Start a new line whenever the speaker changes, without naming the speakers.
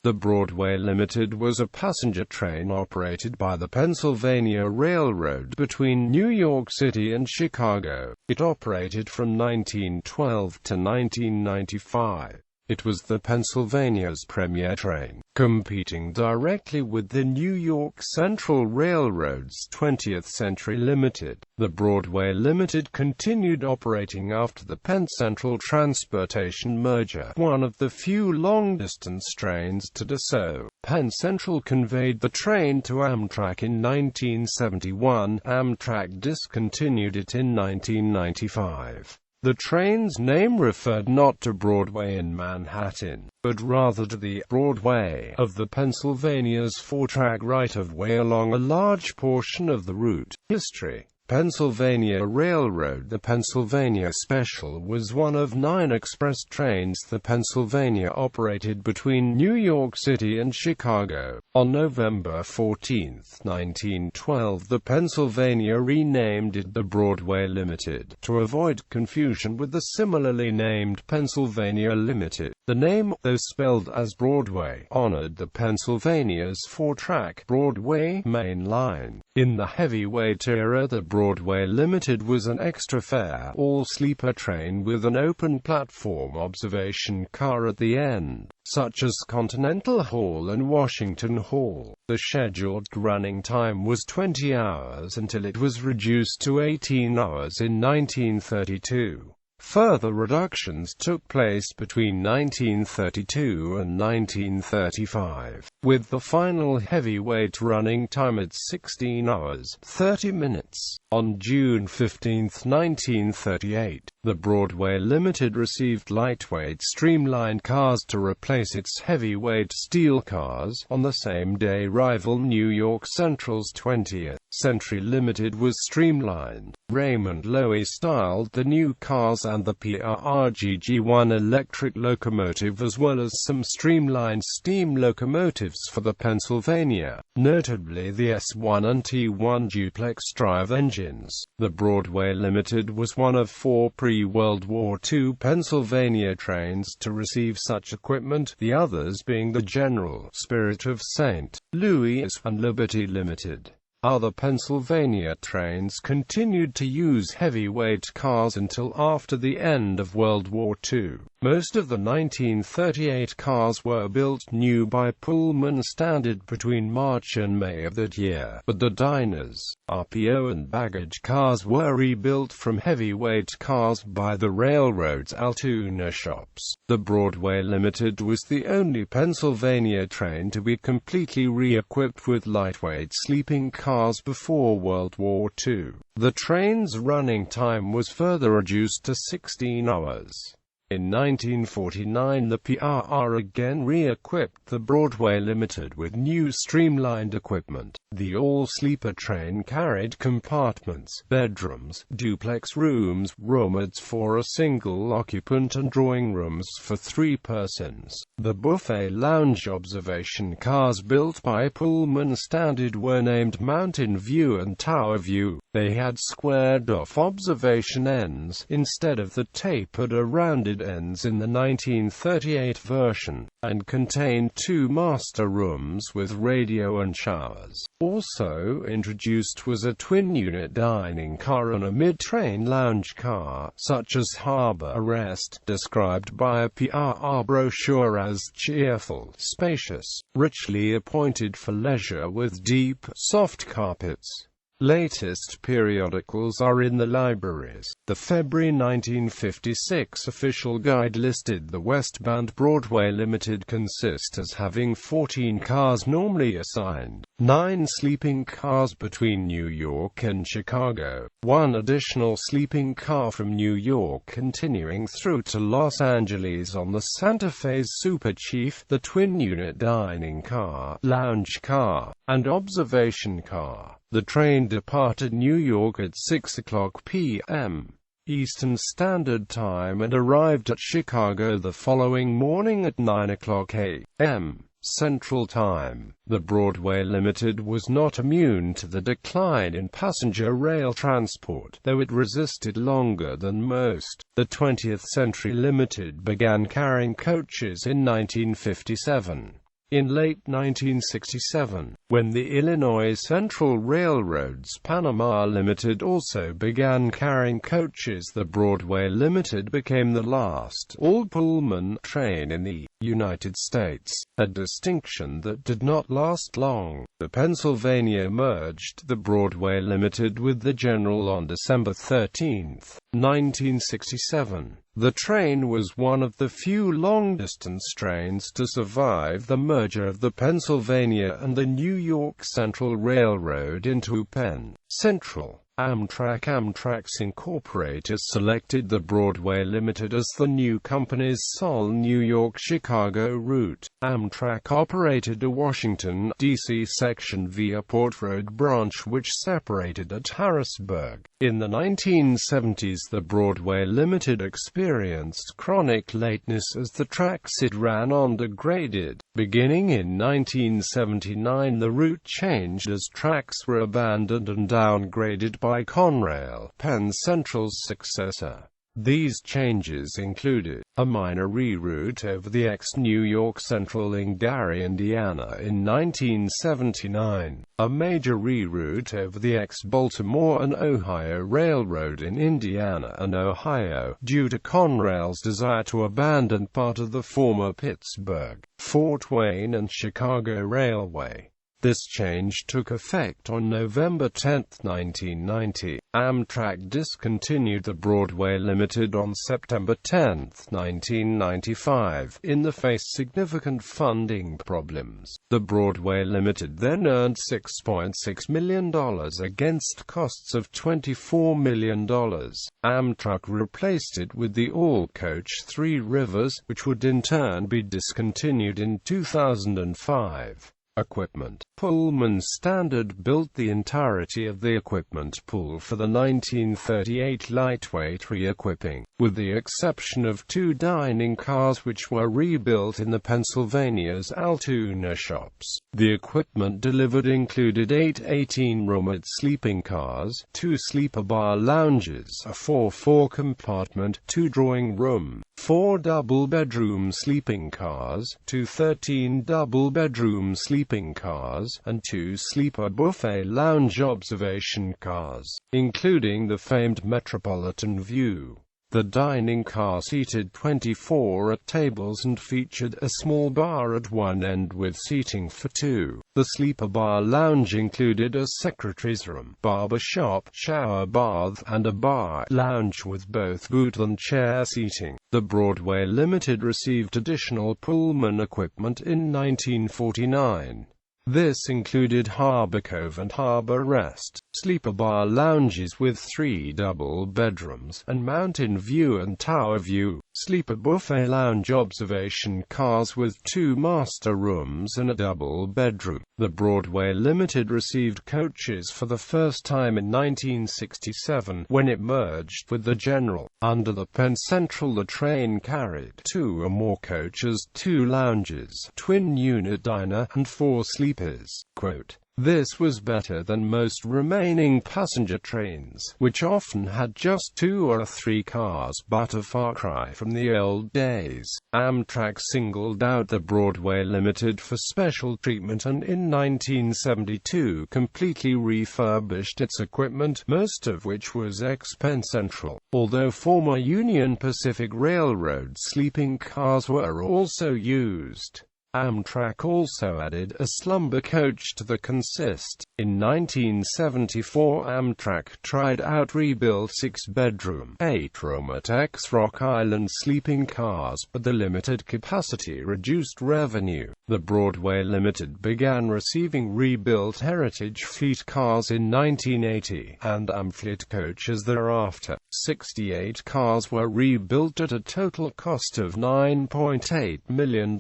The Broadway Limited was a passenger train operated by the Pennsylvania Railroad between New York City and Chicago. It operated from 1912 to 1995. It was the Pennsylvania's premier train, competing directly with the New York Central Railroad's 20th Century Limited. The Broadway Limited continued operating after the Penn Central Transportation merger, one of the few long-distance trains to do so. Penn Central conveyed the train to Amtrak in 1971. Amtrak discontinued it in 1995. The train's name referred not to Broadway in Manhattan, but rather to the Broadway of the Pennsylvania's four-track right-of-way along a large portion of the route. History. Pennsylvania Railroad. The Pennsylvania Special was one of 9 express trains the Pennsylvania operated between New York City and Chicago. On November 14, 1912, the Pennsylvania renamed it the Broadway Limited, to avoid confusion with the similarly named Pennsylvania Limited. The name, though spelled as Broadway, honored the Pennsylvania's four-track Broadway main line. In the heavyweight era, the Broadway Limited was an extra-fare, all-sleeper train with an open platform observation car at the end, such as Continental Hall and Washington Hall. The scheduled running time was 20 hours until it was reduced to 18 hours in 1932. Further reductions took place between 1932 and 1935, with the final heavyweight running time at 16 hours, 30 minutes. On June 15, 1938, the Broadway Limited received lightweight Streamlined cars to replace its heavyweight steel cars. On the same day, rival New York Central's 20th Century Limited was streamlined. Raymond Loewy styled the new cars and the PRRGG1 electric locomotive, as well as some streamlined steam locomotives for the Pennsylvania, notably the S1 and T1 duplex-drive engines. The Broadway Limited was one of 4 pre-World War II Pennsylvania trains to receive such equipment, the others being the General Spirit of St. Louis and Liberty Limited. Other Pennsylvania trains continued to use heavyweight cars until after the end of World War II. Most of the 1938 cars were built new by Pullman Standard between March and May of that year, but the diners, RPO and baggage cars were rebuilt from heavyweight cars by the railroad's Altoona shops. The Broadway Limited was the only Pennsylvania train to be completely re-equipped with lightweight sleeping cars before World War II. The train's running time was further reduced to 16 hours. In 1949, the PRR again re-equipped the Broadway Limited with new streamlined equipment. The all-sleeper train carried compartments, bedrooms, duplex rooms, roomats for a single occupant and drawing rooms for 3 persons. The buffet lounge observation cars built by Pullman Standard were named Mountain View and Tower View. They had squared-off observation ends, instead of the tapered or rounded ends in the 1938 version, and contained 2 master rooms with radio and showers. Also introduced was a twin-unit dining car and a mid-train lounge car, such as Harbor Arrest, described by a PRR brochure as cheerful, spacious, richly appointed for leisure with deep, soft carpets. Latest periodicals are in the libraries. The February 1956 official guide listed the westbound Broadway Limited consist as having 14 cars normally assigned, 9 sleeping cars between New York and Chicago, 1 additional sleeping car from New York continuing through to Los Angeles on the Santa Fe's Super Chief, the twin-unit dining car, lounge car, and observation car. The train departed New York at 6:00 p.m. Eastern Standard Time and arrived at Chicago the following morning at 9:00 a.m. Central Time. The Broadway Limited was not immune to the decline in passenger rail transport, though it resisted longer than most. The 20th Century Limited began carrying coaches in 1957. In late 1967, when the Illinois Central Railroad's Panama Limited also began carrying coaches, the Broadway Limited became the last all-Pullman train in the United States, a distinction that did not last long. The Pennsylvania merged the Broadway Limited with the General on December 13, 1967. The train was one of the few long-distance trains to survive the merger of the Pennsylvania and the New York Central Railroad into Penn Central. Amtrak Incorporated selected the Broadway Limited as the new company's sole New York-Chicago route. Amtrak operated a Washington, D.C. section via Port Road branch which separated at Harrisburg. In the 1970s, the Broadway Limited experienced chronic lateness as the tracks it ran on degraded. Beginning in 1979, the route changed as tracks were abandoned and downgraded by Conrail, Penn Central's successor. These changes included a minor reroute over the ex-New York Central in Gary, Indiana in 1979, a major reroute over the ex-Baltimore and Ohio Railroad in Indiana and Ohio, due to Conrail's desire to abandon part of the former Pittsburgh, Fort Wayne and Chicago Railway. This change took effect on November 10, 1990. Amtrak discontinued the Broadway Limited on September 10, 1995, in the face of significant funding problems. The Broadway Limited then earned $6.6 million against costs of $24 million. Amtrak replaced it with the all-coach Three Rivers, which would in turn be discontinued in 2005. Equipment. Pullman Standard built the entirety of the equipment pool for the 1938 lightweight re-equipping, with the exception of two dining cars which were rebuilt in the Pennsylvania's Altoona shops. The equipment delivered included 8 18-roomed sleeping cars, 2 sleeper bar lounges, a 4-compartment, 2 drawing room, 4 double-bedroom sleeping cars, 2 13-double-bedroom sleeping cars, and 2 sleeper buffet lounge observation cars, including the famed Metropolitan View. The dining car seated 24 at tables and featured a small bar at one end with seating for 2. The sleeper bar lounge included a secretary's room, barber shop, shower bath, and a bar lounge with both booth and chair seating. The Broadway Limited received additional Pullman equipment in 1949. This included Harbor Cove and Harbor Rest, sleeper bar lounges with 3 double bedrooms, and Mountain View and Tower View, sleeper buffet lounge observation cars with 2 master rooms and a double bedroom. The Broadway Limited received coaches for the first time in 1967, when it merged with the General. Under the Penn Central, the train carried 2 or more coaches, 2 lounges, twin-unit diner, and 4 sleepers. Quote, "This was better than most remaining passenger trains, which often had just 2 or 3 cars, but a far cry from the old days." Amtrak singled out the Broadway Limited for special treatment and in 1972 completely refurbished its equipment, most of which was ex-Penn Central, although former Union Pacific Railroad sleeping cars were also used. Amtrak also added a slumber coach to the consist. In 1974, Amtrak tried out rebuilt 6-bedroom, 8-room at Rock Island sleeping cars, but the limited capacity reduced revenue. The Broadway Limited began receiving rebuilt Heritage Fleet cars in 1980, and Amfleet coaches thereafter. 68 cars were rebuilt at a total cost of $9.8 million.